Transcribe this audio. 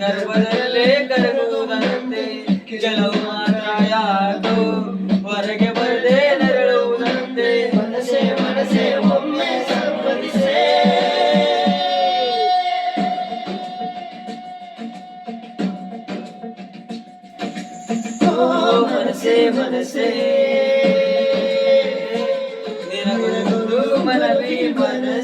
ಗರ್ಭದಲ್ಲೇ ಕರಗುವುದಂತೆ ಕೆಲವು ಮಾತ್ರ ಯಾಕೋ ಹೊರಗೆ ಬರದೆ ನರಳುವುದಂತೆ ಮನಸೇ ಮನಸೇ ಒಮ್ಮೆ ಸಂಭವಿಸೇ ಮನಸೇ ಮನಸೇ ನಿನಗೊಂದು ಮನವಿ ಮನಸ್ಸೇ